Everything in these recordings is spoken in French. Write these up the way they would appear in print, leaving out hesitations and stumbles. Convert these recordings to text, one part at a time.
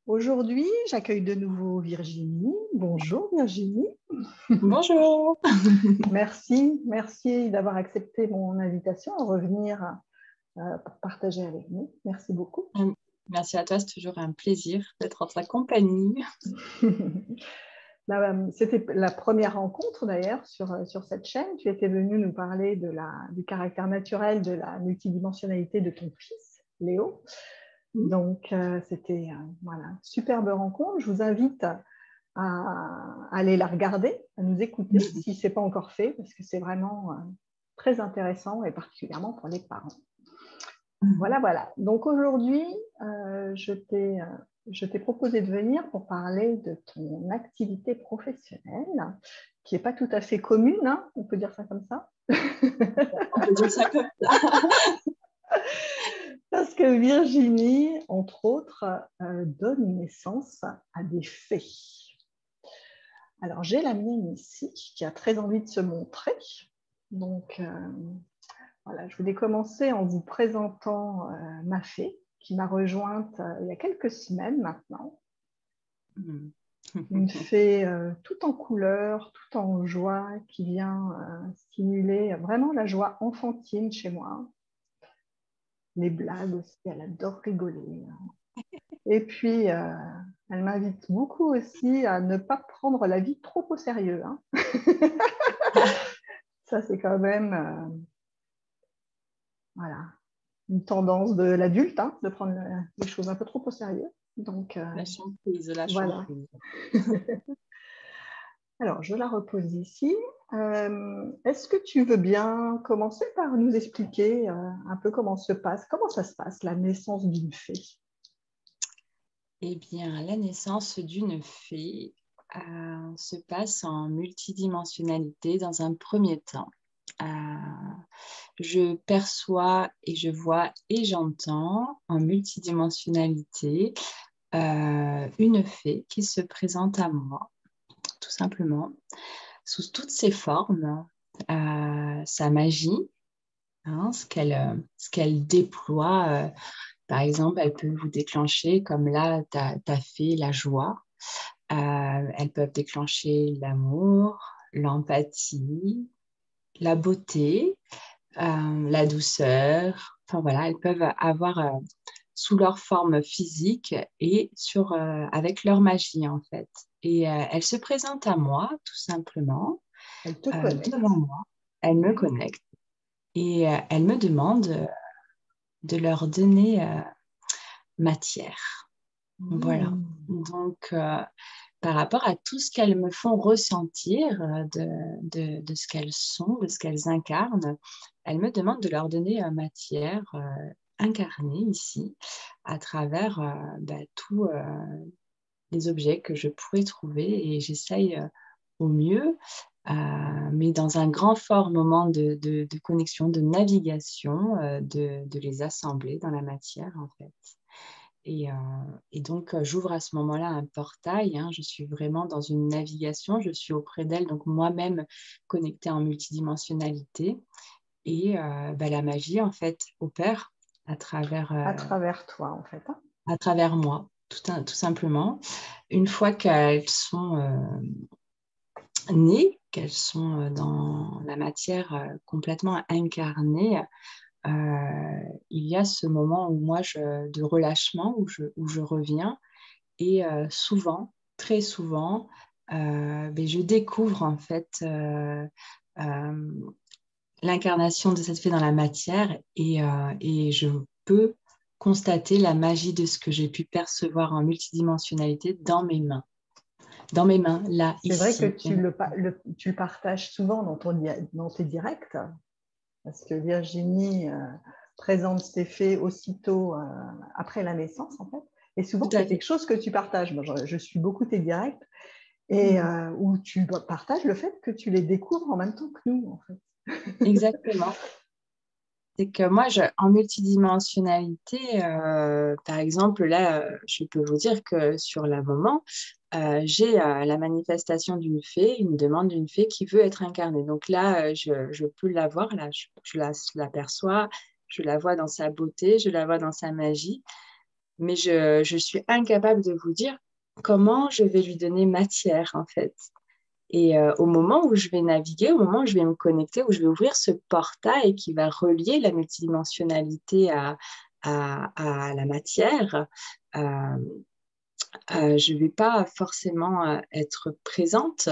Aujourd'hui, j'accueille de nouveau Virginie. Bonjour Virginie. Bonjour. Merci d'avoir accepté mon invitation à revenir pour partager avec nous. Merci beaucoup. Merci à toi, c'est toujours un plaisir d'être en ta compagnie. C'était la première rencontre d'ailleurs sur cette chaîne. Tu étais venue nous parler du caractère naturel de la multidimensionnalité de ton fils, Léo. Donc, c'était voilà, superbe rencontre. Je vous invite à aller la regarder, à nous écouter si ce n'est pas encore fait, parce que c'est vraiment très intéressant et particulièrement pour les parents. Voilà. Donc aujourd'hui, je t'ai proposé de venir pour parler de ton activité professionnelle, qui n'est pas tout à fait commune, hein, on peut dire ça comme ça. On peut dire ça comme ça. Parce que Virginie, entre autres, donne naissance à des fées. Alors, j'ai la mienne ici, qui a très envie de se montrer. Donc, voilà, je voulais commencer en vous présentant ma fée, qui m'a rejointe il y a quelques semaines maintenant. Une fée tout en couleurs, tout en joie, qui vient stimuler vraiment la joie enfantine chez moi. Les blagues aussi, elle adore rigoler. Et puis, elle m'invite beaucoup aussi à ne pas prendre la vie trop au sérieux. Hein. Ça, c'est quand même voilà, une tendance de l'adulte, hein, de prendre les choses un peu trop au sérieux. Donc, La champrise. Voilà. Alors, je la repose ici. Est-ce que tu veux bien commencer par nous expliquer un peu comment ça se passe, la naissance d'une fée? Eh bien, la naissance d'une fée se passe en multidimensionnalité dans un premier temps. Je perçois et je vois et j'entends en multidimensionnalité une fée qui se présente à moi, tout simplement, sous toutes ses formes, sa magie, hein, ce qu'elle déploie. Par exemple, elle peut vous déclencher, comme là, t'as fait la joie. Elles peuvent déclencher l'amour, l'empathie, la beauté, la douceur. Enfin voilà, elles peuvent avoir sous leur forme physique et avec leur magie en fait. Et elles se présentent à moi tout simplement Elle te connecte. devant moi. Elles me connectent et elles me demandent de leur donner matière. Voilà. Donc, par rapport à tout ce qu'elles me font ressentir de ce qu'elles sont, de ce qu'elles incarnent, elles me demandent de leur donner matière incarnée ici à travers tous les objets que je pourrais trouver et j'essaye au mieux, mais dans un grand fort moment de connexion, de navigation, de les assembler dans la matière en fait. Et donc, j'ouvre à ce moment-là un portail. Hein, je suis vraiment dans une navigation. Je suis auprès d'elle, donc moi-même connectée en multidimensionnalité. Et la magie, en fait, opère à travers toi, en fait. Hein. à travers moi, tout simplement. Une fois qu'elles sont nées, qu'elles sont dans la matière complètement incarnée, il y a ce moment où moi, de relâchement, où je reviens. Et souvent, très souvent, je découvre en fait l'incarnation de cette fée dans la matière et je peux constater la magie de ce que j'ai pu percevoir en multidimensionnalité dans mes mains. Dans mes mains, là, C'est ici. vrai que tu le partages souvent dans tes directs, parce que Virginie présente ses faits aussitôt après la naissance, en fait. Et souvent, c'est quelque chose que tu partages. Moi, je suis beaucoup tes directs, et où tu partages le fait que tu les découvres en même temps que nous, en fait. Exactement. C'est que moi, en multidimensionnalité, par exemple, là, je peux vous dire que sur la moment, j'ai la manifestation d'une fée, une demande d'une fée qui veut être incarnée. Donc là, je peux la voir, là, je l'aperçois, je la vois dans sa beauté, je la vois dans sa magie. mais je suis incapable de vous dire comment je vais lui donner matière, en fait. Et au moment où je vais naviguer, au moment où je vais me connecter, où je vais ouvrir ce portail qui va relier la multidimensionnalité à la matière, euh, je ne vais pas forcément être présente.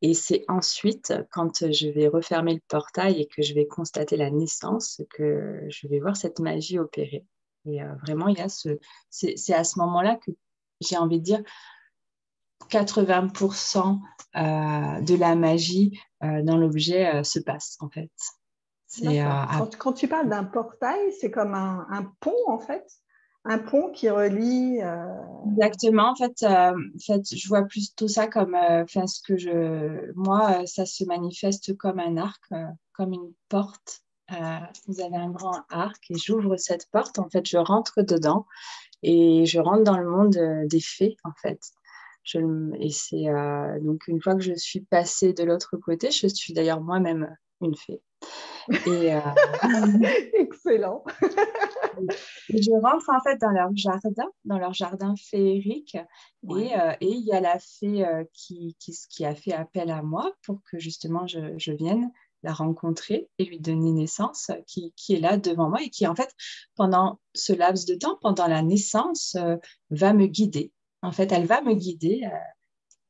Et c'est ensuite, quand je vais refermer le portail et que je vais constater la naissance, que je vais voir cette magie opérer. Et vraiment, il y a c'est à ce moment-là que j'ai envie de dire 80% de la magie dans l'objet se passe, en fait. D'accord. Quand tu parles d'un portail, c'est comme un pont, en fait. Un pont qui relie... Exactement. En fait, je vois plutôt ça comme, moi, ça se manifeste comme un arc, comme une porte. Vous avez un grand arc et j'ouvre cette porte. En fait, je rentre dedans et je rentre dans le monde des fées, en fait. Et c'est donc une fois que je suis passée de l'autre côté, je suis d'ailleurs moi-même une fée. Et, Excellent. et je rentre en fait dans leur jardin féerique, Ouais. et il y a la fée qui a fait appel à moi pour que justement je vienne la rencontrer et lui donner naissance, qui est là devant moi et qui en fait, pendant ce laps de temps, pendant la naissance, va me guider. En fait, elle va me guider,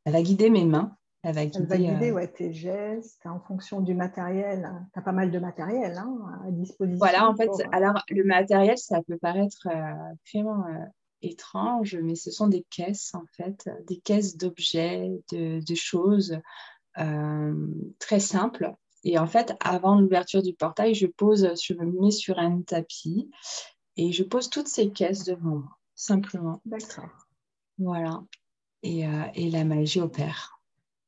elle va guider mes mains, elle va Elle va guider... guider tes gestes en fonction du matériel. Tu as pas mal de matériel à Voilà, disposition en fait, pour... alors le matériel, ça peut paraître vraiment étrange, mais ce sont des caisses, en fait, des caisses d'objets, de choses très simples. Et en fait, avant l'ouverture du portail, je me mets sur un tapis et je pose toutes ces caisses devant moi, simplement. D'accord. Voilà. Et la magie opère.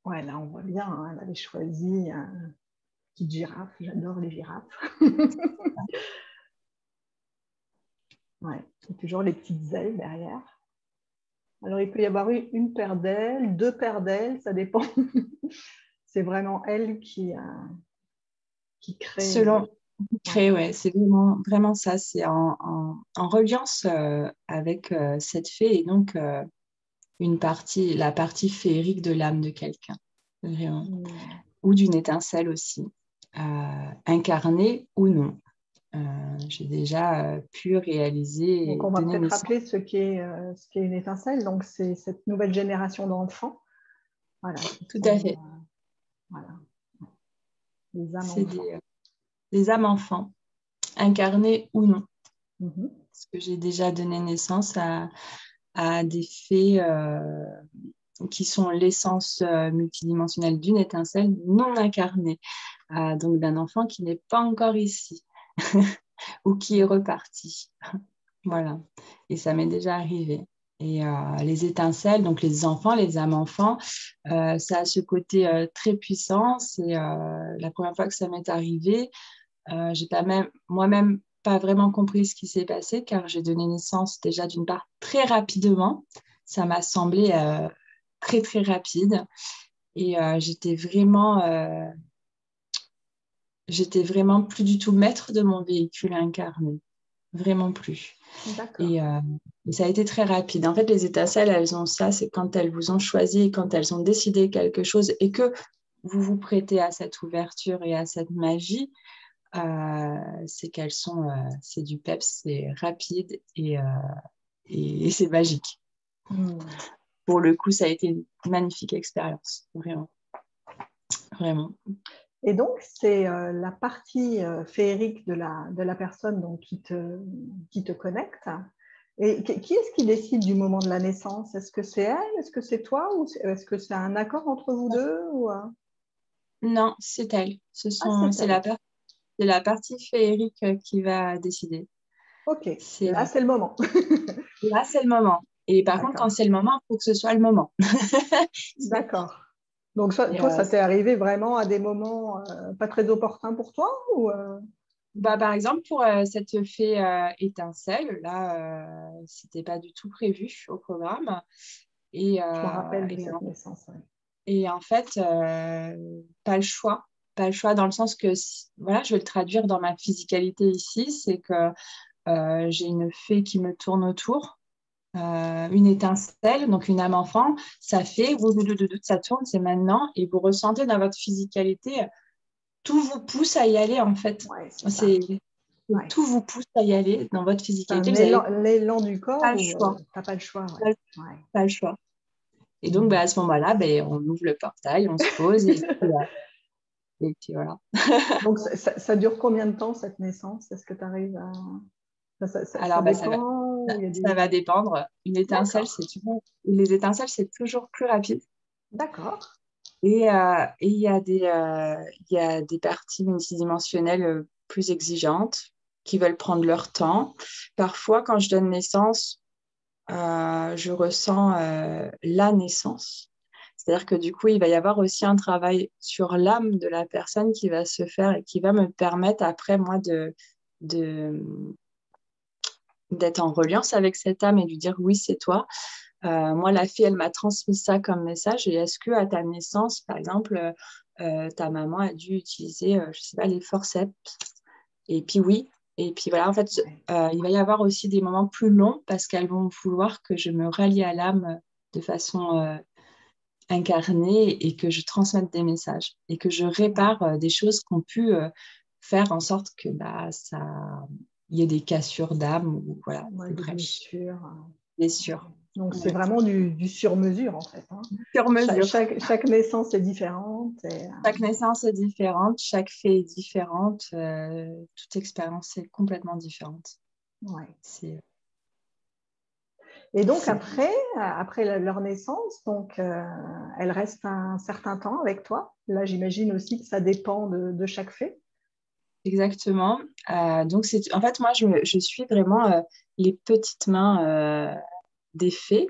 Ouais, là, on voit bien, hein, elle avait choisi une petite girafe. J'adore les girafes. Ouais. Et toujours les petites ailes derrière. Alors, il peut y avoir une paire d'ailes, deux paires d'ailes, ça dépend. C'est vraiment elle qui crée. Selon Ouais. créer, ouais, c'est vraiment, vraiment ça. C'est en reliance avec cette fée et donc la partie féerique de l'âme de quelqu'un, vraiment. Hmm. Ou d'une étincelle aussi, incarnée ou non. J'ai déjà pu réaliser Donc, et on va donner peut-être naissance. rappeler ce qu'est une étincelle. Donc, c'est cette nouvelle génération d'enfants, voilà, qui Tout à sont fait. voilà, les âmes C'est enfants. des âmes enfants, incarnées ou non. Mhm. Parce que j'ai déjà donné naissance à des fées qui sont l'essence multidimensionnelle d'une étincelle non incarnée, donc d'un enfant qui n'est pas encore ici ou qui est reparti. Voilà. Et ça m'est déjà arrivé. Et les étincelles, donc les enfants, les âmes enfants, ça a ce côté très puissant. C'est la première fois que ça m'est arrivé. J'ai pas même moi-même pas vraiment compris ce qui s'est passé car j'ai donné naissance déjà d'une part très rapidement. Ça m'a semblé très très rapide et j'étais vraiment plus du tout maître de mon véhicule incarné, vraiment plus. D'accord. Et ça a été très rapide. En fait, les étincelles, elles ont ça, c'est quand elles vous ont choisi, quand elles ont décidé quelque chose et que vous vous prêtez à cette ouverture et à cette magie, c'est c'est du peps, c'est rapide et c'est magique. Hmm. Pour le coup, ça a été une magnifique expérience, vraiment, vraiment. Et donc, c'est la partie féerique de la personne donc, qui te connecte. Et qui est-ce qui décide du moment de la naissance? Est-ce que c'est elle? Est-ce que c'est toi? Ou est-ce que c'est un accord entre vous deux ou... Non, c'est elle. Ah, c'est elle. C'est la partie féerique qui va décider. OK. C'est, Là, c'est le moment. là, c'est le moment. Et par contre, quand D'accord. c'est le moment, il faut que ce soit le moment. D'accord. Donc, Et, toi, ça t'est arrivé vraiment à des moments pas très opportuns pour toi ou, bah, par exemple, pour cette fée étincelle, là, c'était pas du tout prévu au programme. Et, je me euh, rappelle de et, cette en, naissance. Ouais. et en fait, pas le choix. Pas le choix dans le sens que, voilà, je vais le traduire dans ma physicalité ici, c'est que j'ai une fée qui me tourne autour. une étincelle, donc une âme enfant, ça fait, ça tourne, c'est maintenant, et vous ressentez dans votre physicalité, tout vous pousse à y aller en fait. Ouais, c'est ça. Ouais. Tout vous pousse à y aller dans votre physicalité. Vous avez l'élan du corps pas le choix. Tu n'as pas le choix. Pas le choix. Et donc, à ce moment-là, on ouvre le portail, on se pose et puis voilà. Donc, ça dure combien de temps cette naissance? Est-ce que tu arrives à... Alors, ça va dépendre. Une étincelle, les étincelles, c'est toujours plus rapide. D'accord. Et il y a des parties multidimensionnelles plus exigeantes qui veulent prendre leur temps. Parfois, quand je donne naissance, je ressens la naissance. C'est-à-dire que du coup, il va y avoir aussi un travail sur l'âme de la personne qui va se faire et qui va me permettre après, moi, d'être en reliance avec cette âme et lui dire oui, c'est toi. Moi, la fille, elle m'a transmis ça comme message. Et est-ce que à ta naissance, par exemple, ta maman a dû utiliser, je sais pas, les forceps? Et puis oui. Et puis voilà, en fait, il va y avoir aussi des moments plus longs parce qu'elles vont vouloir que je me rallie à l'âme de façon incarnée et que je transmette des messages et que je répare des choses qui ont pu faire en sorte que il y ait des cassures d'âme ou voilà, des blessures. Blessures. Donc, c'est vraiment du sur-mesure, en fait. Hein. Sur-mesure. Chaque naissance est différente. Chaque naissance est différente, chaque fait est différente. Toute expérience est complètement différente. Ouais. Et donc, après leur naissance, donc, elles restent un certain temps avec toi. Là, j'imagine aussi que ça dépend de chaque fée. Exactement. Donc, en fait, moi, je suis vraiment les petites mains des fées.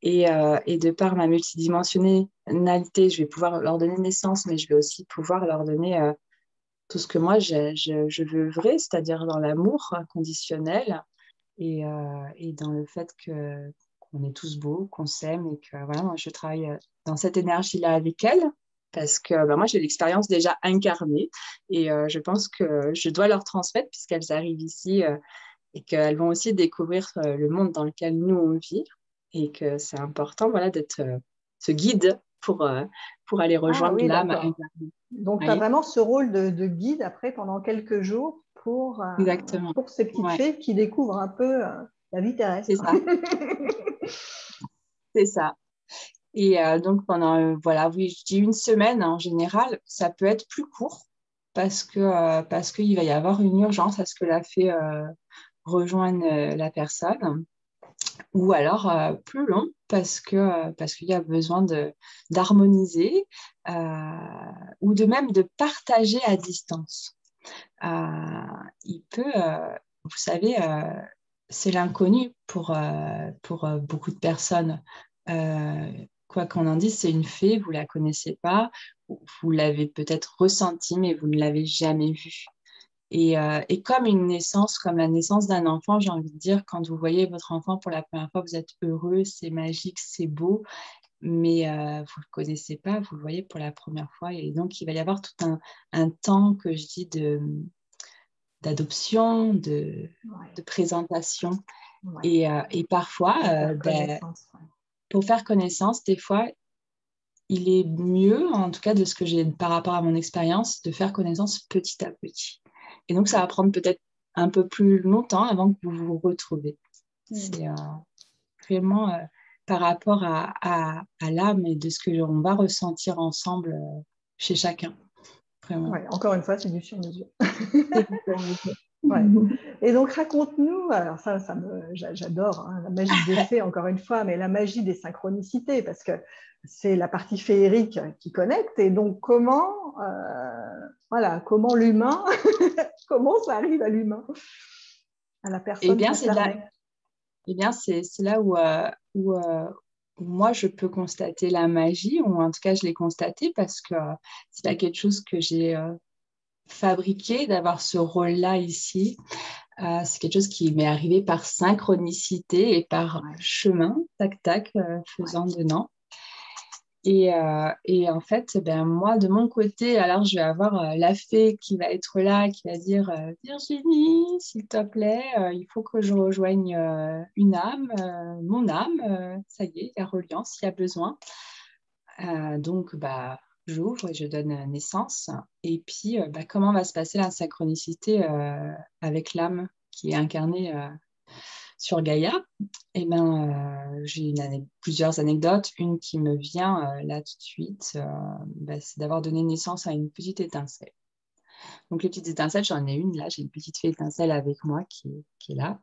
Et de par ma multidimensionnalité, je vais pouvoir leur donner naissance, mais je vais aussi pouvoir leur donner tout ce que moi, je veux œuvrer, c'est-à-dire dans l'amour inconditionnel et dans le fait qu'on est tous beaux, qu'on s'aime et que voilà, moi, je travaille dans cette énergie-là avec elles parce que moi, j'ai l'expérience déjà incarnée et je pense que je dois leur transmettre puisqu'elles arrivent ici et qu'elles vont aussi découvrir le monde dans lequel nous, on vit et que c'est important voilà, d'être ce guide pour aller rejoindre l'âme incarnée. Donc, tu as vraiment ce rôle de guide après pendant quelques jours pour ces petites fées qui découvrent un peu la vie terrestre. C'est ça. C'est ça. Et donc, pendant, oui, je dis une semaine en général, ça peut être plus court parce qu'il va y avoir une urgence à ce que la fée rejoigne la personne. Ou alors plus long parce qu'il y a besoin d'harmoniser ou de même de partager à distance. Il peut, vous savez, c'est l'inconnu pour beaucoup de personnes. Quoi qu'on en dise, c'est une fée, vous ne la connaissez pas, vous l'avez peut-être ressentie, mais vous ne l'avez jamais vue. Et comme une naissance, comme la naissance d'un enfant, j'ai envie de dire, quand vous voyez votre enfant pour la première fois, vous êtes heureux, c'est magique, c'est beau, mais vous ne le connaissez pas, vous le voyez pour la première fois. Et donc, il va y avoir tout un temps que je dis d'adoption, de présentation. Ouais. Et parfois, pour faire connaissance, des fois, il est mieux, en tout cas de ce que j'ai par rapport à mon expérience, de faire connaissance petit à petit. Et donc, ça va prendre peut-être un peu plus longtemps avant que vous vous retrouvez. C'est vraiment par rapport à l'âme et de ce qu'on va ressentir ensemble chez chacun. Ouais, encore une fois, c'est du sur-mesure. Ouais. Et donc, raconte-nous, alors j'adore hein, la magie des fées, encore une fois, mais la magie des synchronicités, parce que c'est la partie féerique qui connecte. Et donc, comment l'humain, comment ça arrive à l'humain, à la personne concernée? Eh bien, c'est là où moi, je peux constater la magie, ou en tout cas, je l'ai constatée parce que c'est pas quelque chose que j'ai fabriqué, d'avoir ce rôle-là ici. C'est quelque chose qui m'est arrivé par synchronicité et par chemin, tac, tac, faisant dedans. Et en fait, ben, moi, de mon côté, alors je vais avoir la fée qui va être là, qui va dire Virginie, s'il te plaît, il faut que je rejoigne une âme, mon âme, ça y est, il y a reliance, il y a besoin. Donc, bah, j'ouvre et je donne naissance. Et puis, bah, comment va se passer la synchronicité avec l'âme qui est incarnée sur Gaïa? Eh ben, j'ai plusieurs anecdotes. Une qui me vient là tout de suite, bah, c'est d'avoir donné naissance à une petite étincelle. Donc, les petites étincelles, j'en ai une là. J'ai une petite fée étincelle avec moi qui est là.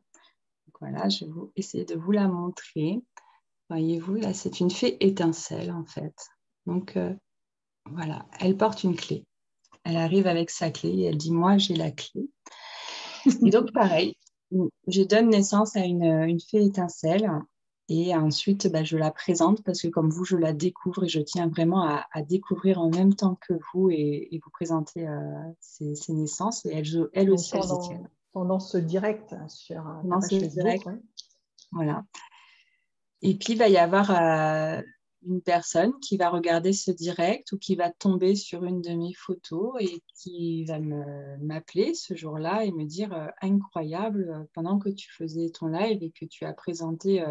Donc, voilà, je vais essayer de vous la montrer. Voyez-vous, là, c'est une fée étincelle en fait. Donc, voilà, elle porte une clé. Elle arrive avec sa clé et elle dit, moi, j'ai la clé. Et donc, pareil, je donne naissance à une fée étincelle et ensuite, bah, je la présente parce que comme vous, je la découvre et je tiens vraiment à découvrir en même temps que vous et vous présenter ces naissances. Et elle Donc aussi, elles y tiennent. pendant ce direct sur ta Pendant ce page Facebook, direct, ouais. voilà. Et puis, il va y avoir une personne qui va regarder ce direct ou qui va tomber sur une de mes photos et qui va m'appeler ce jour-là et me dire incroyable, pendant que tu faisais ton live et que tu as présenté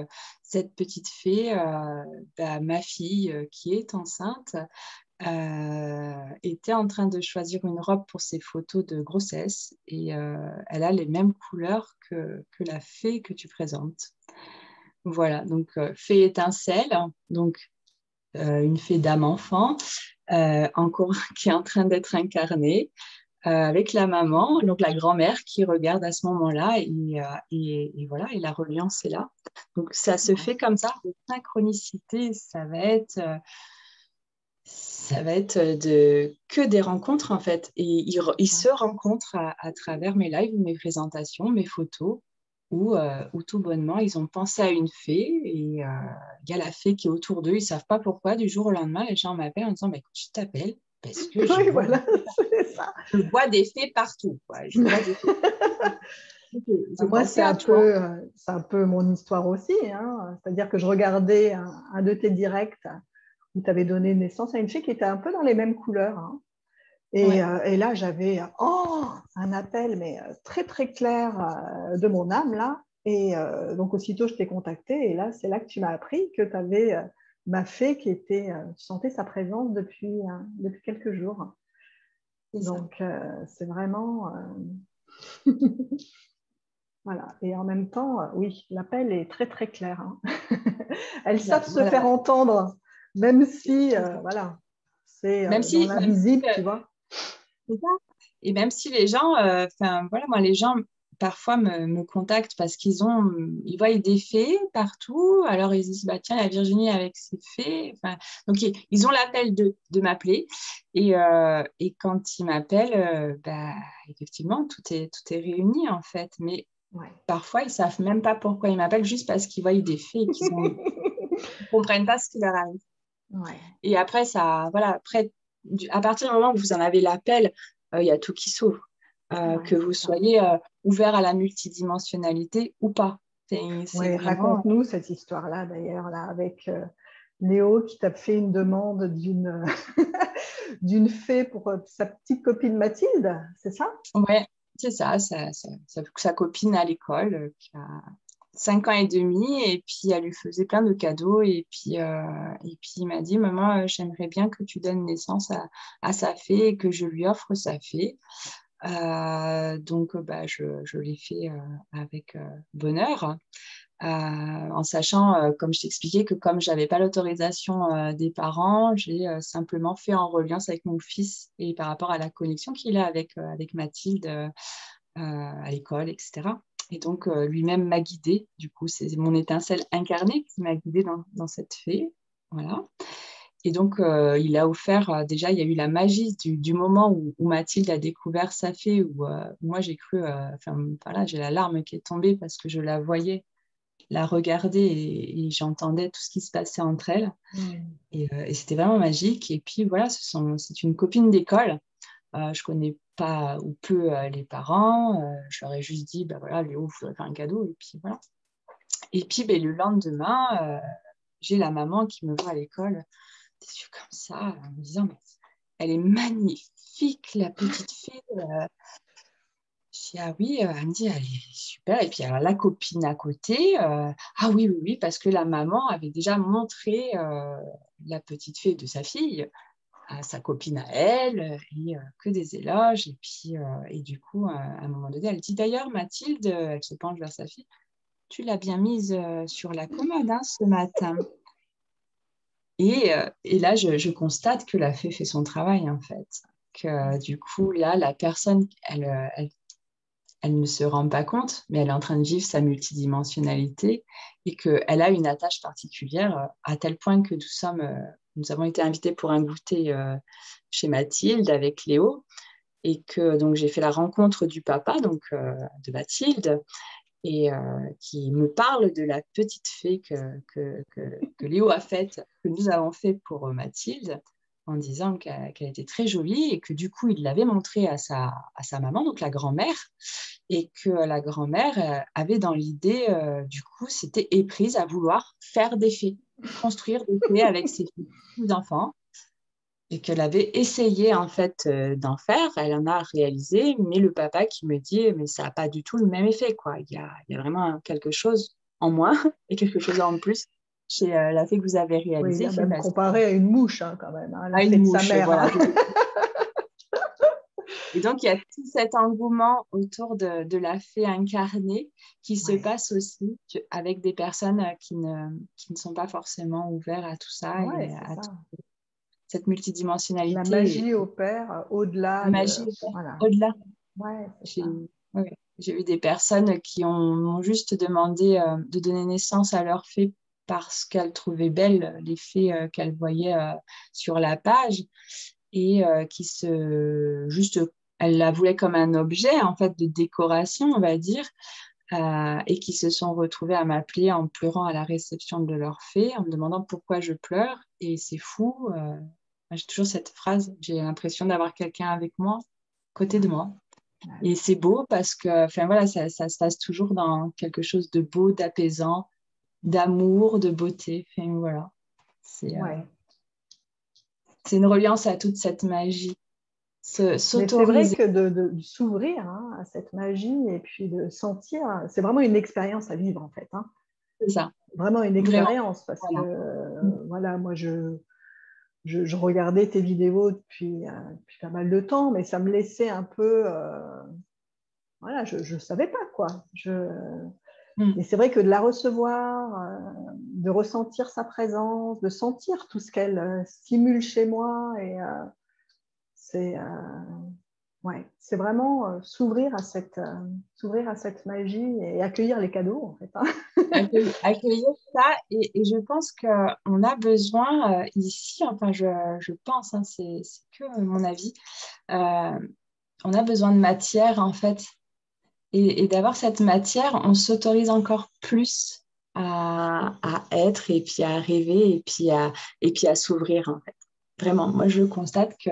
cette petite fée, bah, ma fille qui est enceinte était en train de choisir une robe pour ses photos de grossesse et elle a les mêmes couleurs que la fée que tu présentes. Voilà, donc fée étincelle, donc une fée d'âme-enfant, encore qui est en train d'être incarnée, avec la maman, donc la grand-mère qui regarde à ce moment-là, et voilà, et la reliance est là. Donc ça se fait comme ça, de synchronicité, ça va être que des rencontres en fait. Et ils se rencontrent à travers mes lives, mes présentations, mes photos, où tout bonnement, ils ont pensé à une fée et il y a la fée qui est autour d'eux. Ils ne savent pas pourquoi. Du jour au lendemain, les gens m'appellent en disant bah, écoute, je t'appelle parce que je Oui, vois voilà, c'est ça. des fées partout. Quoi. Je vois des fées partout. Ils ont Moi, pensé à toi. c'est un peu mon histoire aussi, hein. C'est-à-dire que je regardais un de tes directs où tu avais donné naissance à une fille qui était un peu dans les mêmes couleurs, hein. Ouais. Et là, j'avais un appel, mais très, très clair de mon âme, là. Et donc, aussitôt, je t'ai contacté. Et là, c'est là que tu m'as appris que tu avais ma fée qui était, tu sentais sa présence depuis quelques jours. C'est ça. Donc, c'est vraiment... voilà. Et en même temps, oui, l'appel est très, très clair, hein. Elles savent se Voilà. faire entendre, même si, C'est ça. voilà, c'est Même dans si, l'invisible, tu vois. c'est ça. Et même si les gens, enfin voilà, moi les gens parfois me contactent parce ils voient des fées partout, alors ils se disent bah tiens la Virginie avec ses fées, enfin, donc ils ont l'appel de m'appeler et quand ils m'appellent, bah effectivement tout est réuni en fait, mais Ouais. parfois ils savent même pas pourquoi ils m'appellent juste parce qu'ils voient des fées et ils comprennent pas ce qui leur arrive. Ouais. Et après ça, voilà, après à partir du moment où vous en avez l'appel, il y a tout qui s'ouvre. Ouais, Que vous c'est ça. soyez ouvert à la multidimensionnalité ou pas. C'est Ouais, vraiment... raconte-nous cette histoire-là, d'ailleurs, là, avec Léo qui t'a fait une demande d'une d'une fée pour sa petite copine Mathilde, c'est ça? Ouais, c'est ça, sa copine à l'école qui a 5 ans et demi et puis elle lui faisait plein de cadeaux et puis il m'a dit maman j'aimerais bien que tu donnes naissance à sa fée et que je lui offre sa fée. Donc bah, je l'ai fait avec bonheur. En sachant, comme je t'expliquais, que comme je n'avais pas l'autorisation des parents, j'ai simplement fait en reliance avec mon fils et par rapport à la connexion qu'il a avec Mathilde à l'école, etc. Et donc, lui-même m'a guidée. Du coup, c'est mon étincelle incarnée qui m'a guidée dans cette fée. Voilà. Et donc, il a offert, déjà, il y a eu la magie du moment où Mathilde a découvert sa fée, où moi, j'ai cru, enfin, voilà, j'ai la larme qui est tombée parce que je la voyais la regarder et j'entendais tout ce qui se passait entre elles. Mm. Et c'était vraiment magique. Et puis voilà, c'est une copine d'école. Je connais pas ou peu les parents. Je leur ai juste dit, bah voilà, Léo, je dois faire un cadeau. Et puis voilà. Et puis ben, le lendemain, j'ai la maman qui me voit à l'école des yeux comme ça, en me disant, mais elle est magnifique, la petite fille. Je dis, ah oui, elle me dit, elle est super. Et puis, alors, la copine à côté, ah oui, oui, oui, parce que la maman avait déjà montré la petite fille de sa fille à sa copine à elle, et que des éloges. Et puis, et du coup, à un moment donné, elle dit, d'ailleurs, Mathilde, elle se penche vers sa fille, tu l'as bien mise sur la commode hein, ce matin. Et là, je constate que la fée fait son travail, en fait. Que du coup, là, la personne, elle ne se rend pas compte, mais elle est en train de vivre sa multidimensionnalité et qu'elle a une attache particulière à tel point que nous avons été invités pour un goûter chez Mathilde avec Léo et que donc j'ai fait la rencontre du papa donc de Mathilde et qui me parle de la petite fée que Léo a faite, que nous avons fait pour Mathilde, en disant qu'elle était très jolie et que du coup, il l'avait montrée à sa maman, donc la grand-mère, et que la grand-mère avait dans l'idée, du coup, c'était éprise à vouloir faire des fées, construire des fées avec ses enfants et qu'elle avait essayé en fait d'en faire, elle en a réalisé, mais le papa qui me dit mais ça n'a pas du tout le même effet quoi. Il y a vraiment quelque chose en moins et quelque chose en plus chez la fée que vous avez Oui, il réalisée. a même comparé à une mouche hein, quand même, hein, la À fée une de sa mouche, mère. voilà. Hein. Et donc il y a tout cet engouement autour de la fée incarnée qui se passe aussi avec des personnes qui ne sont pas forcément ouvertes à tout ça Ouais, et c'est à ça. cette La multidimensionnalité. magie opère La au-delà de... magie Voilà. au-delà. Ouais, c'est J'ai ça. ouais, j'ai vu des personnes qui m'ont juste demandé de donner naissance à leur fée parce qu'elles trouvaient belles les fées qu'elles voyaient sur la page et juste, elles la voulaient comme un objet en fait de décoration, on va dire, et qui se sont retrouvées à m'appeler en pleurant à la réception de leur fée, en me demandant pourquoi je pleure. Et c'est fou, j'ai toujours cette phrase, j'ai l'impression d'avoir quelqu'un avec moi, à côté de moi. Et c'est beau parce que, enfin voilà, ça se passe toujours dans quelque chose de beau, d'apaisant, d'amour, de beauté. Enfin voilà, c'est une reliance à toute cette magie. Mais c'est vrai S'autoriser, que de s'ouvrir hein, à cette magie et puis de sentir, c'est vraiment une expérience à vivre en fait. Hein. c'est ça, Vraiment une vraiment. expérience parce que, Voilà. voilà, moi je regardais tes vidéos depuis pas mal de temps, mais ça me laissait un peu, voilà, je ne savais pas quoi. Et c'est vrai que de la recevoir, de ressentir sa présence, de sentir tout ce qu'elle stimule chez moi, et c'est ouais, c'est vraiment s'ouvrir à cette magie et accueillir les cadeaux en fait. Hein. Accueillir ça et je pense qu'on a besoin ici, enfin je pense, hein, c'est que mon avis, on a besoin de matière en fait et d'avoir cette matière, on s'autorise encore plus à être et puis à rêver et puis à s'ouvrir en fait. Vraiment, moi je constate que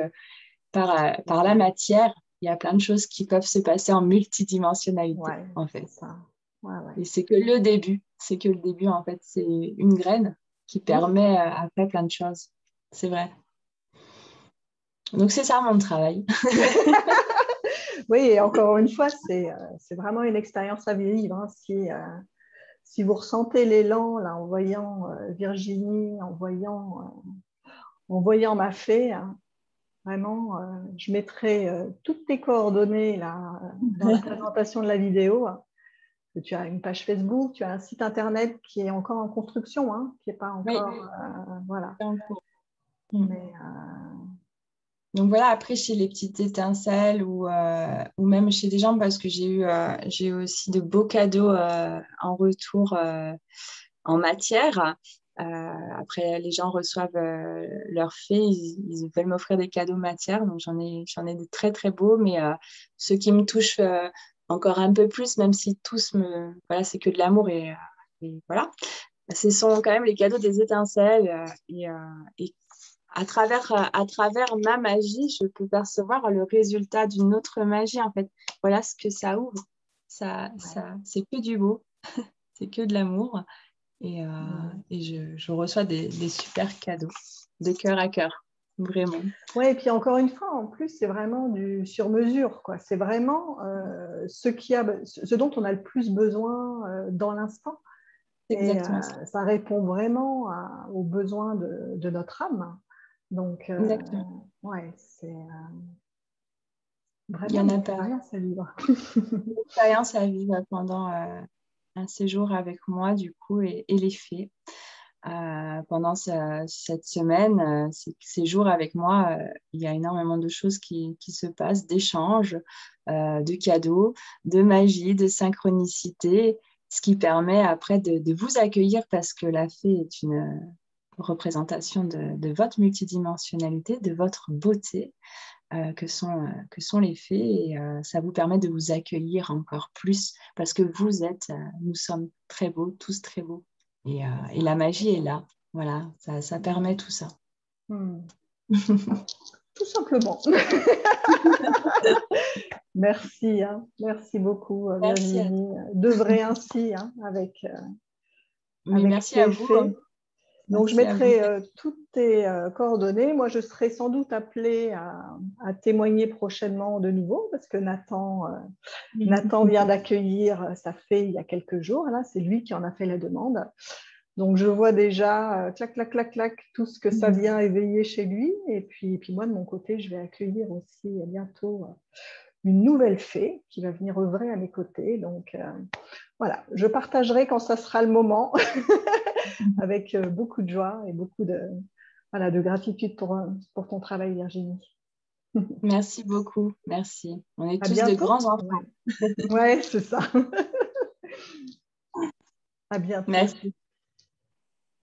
par la matière, il y a plein de choses qui peuvent se passer en multidimensionnalité Ouais, en c'est fait. ça. Ouais, ouais. Et c'est que le début. C'est que le début, en fait. C'est une graine qui permet après plein de choses. C'est vrai. Donc, c'est ça mon travail. Oui, et encore une fois, c'est vraiment une expérience à vivre. Hein. Si vous ressentez l'élan là, en voyant Virginie, en voyant ma fée, hein, vraiment, je mettrai toutes tes coordonnées là, dans la présentation de la vidéo. Hein. Tu as une page Facebook, tu as un site internet qui est encore en construction, hein, qui n'est pas Oui. encore. Voilà. Mais, Donc voilà, après chez les petites étincelles ou même chez des gens, parce que j'ai eu aussi de beaux cadeaux en retour en matière. Après, les gens reçoivent leur fée, ils veulent m'offrir des cadeaux matière, donc j'en ai de très très beaux, mais ceux qui me touchent encore un peu plus, même si tous voilà, c'est que de l'amour et voilà, ce sont quand même les cadeaux des étincelles et à travers ma magie, je peux percevoir le résultat d'une autre magie en fait. Voilà ce que ça ouvre. C'est que du beau, c'est que de l'amour et je reçois des super cadeaux. de cœur à cœur, vraiment. Oui, et puis encore une fois, en plus, c'est vraiment du sur-mesure, quoi. C'est vraiment ce dont on a le plus besoin dans l'instant. C'est Et exactement ça. ça répond vraiment aux besoins de notre âme. Donc, Exactement. ouais, c'est Il y vraiment en une a pas. expérience à vivre. Une expérience à vivre pendant un séjour avec moi, du coup, et les faits. Pendant cette semaine, ces jours avec moi, il y a énormément de choses qui se passent, d'échanges, de cadeaux, de magie, de synchronicité, ce qui permet après de vous accueillir parce que la fée est une représentation de votre multidimensionnalité, de votre beauté. Que sont les fées et ça vous permet de vous accueillir encore plus parce que nous sommes très beaux, tous très beaux et la magie est là, voilà, ça permet tout ça. Tout simplement. Merci, hein. Merci beaucoup Virginie, d'œuvrer ainsi hein, avec merci à ces vous. fées. Donc, je Merci à vous. mettrai toutes tes coordonnées. Moi, je serai sans doute appelée à témoigner prochainement de nouveau parce que Nathan vient d'accueillir sa fée il y a quelques jours. Là, c'est lui qui en a fait la demande. Donc, je vois déjà, clac, clac, clac, clac, tout ce que ça vient éveiller chez lui. Et puis moi, de mon côté, je vais accueillir aussi bientôt une nouvelle fée qui va venir œuvrer à mes côtés. Donc, voilà, je partagerai quand ça sera le moment avec beaucoup de joie et beaucoup de gratitude pour ton travail, Virginie. Merci beaucoup, merci. On est À tous de bientôt. grands enfants. Ouais, c'est ça. À bientôt. Merci.